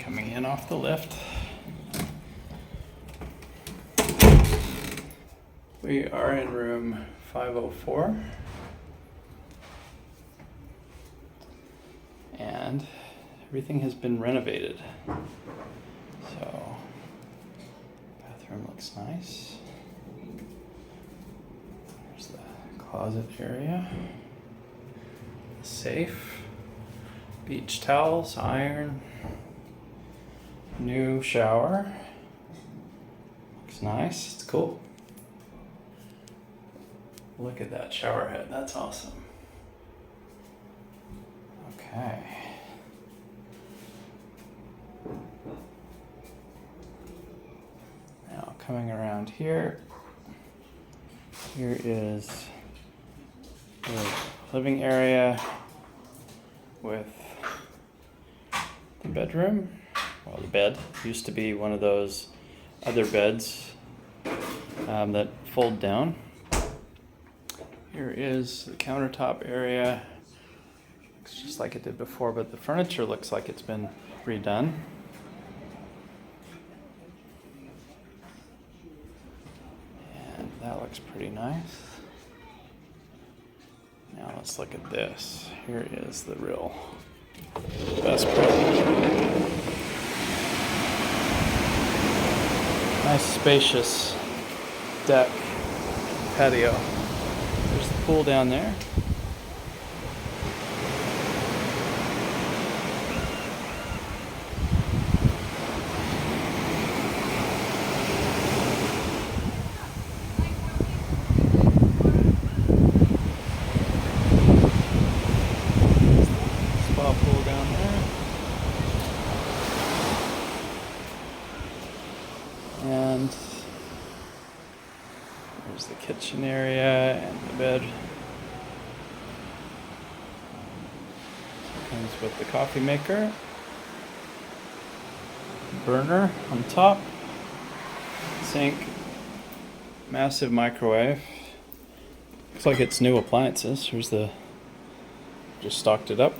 Coming in off the lift. We are in room 504. And everything has been renovated. So, bathroom looks nice. There's the closet area. Safe. Beach towels, iron. New shower. Looks nice. It's cool. Look at that shower head. That's awesome. Okay. Now coming around here. Here is the living area with the bedroom. Well, the bed used to be one of those other beds that fold down. Here is the countertop area. Looks just like it did before, but the furniture looks like it's been redone. And that looks pretty nice. Now let's look at this. Here is the real best part. Nice spacious deck, patio. There's the pool down there. Spa pool down there. And there's the kitchen area and the bed. Comes with the coffee maker. Burner on top. Sink. Massive microwave. Looks like it's new appliances. Here's the... just stocked it up.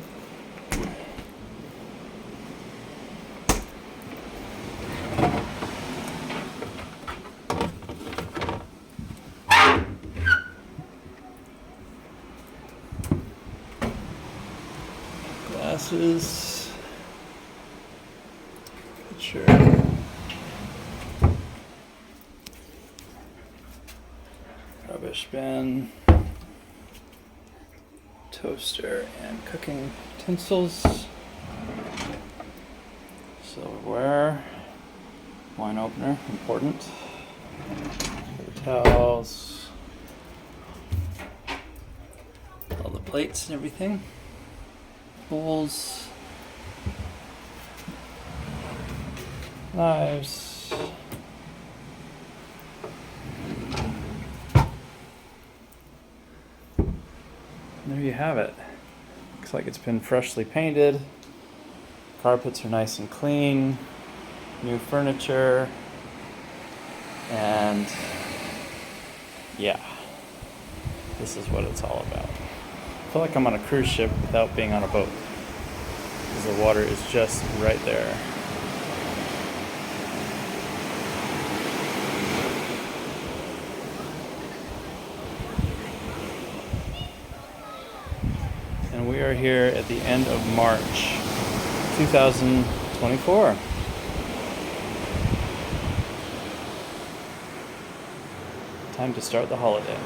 Glasses, picture, rubbish bin, toaster and cooking utensils, silverware, wine opener, important, paper towels, all the plates and everything. Bowls, knives, and there you have it. Looks like it's been freshly painted. Carpets are nice and clean. New furniture. And yeah, this is what it's all about. I feel like I'm on a cruise ship without being on a boat, because the water is just right there. And we are here at the end of March 2024. Time to start the holiday.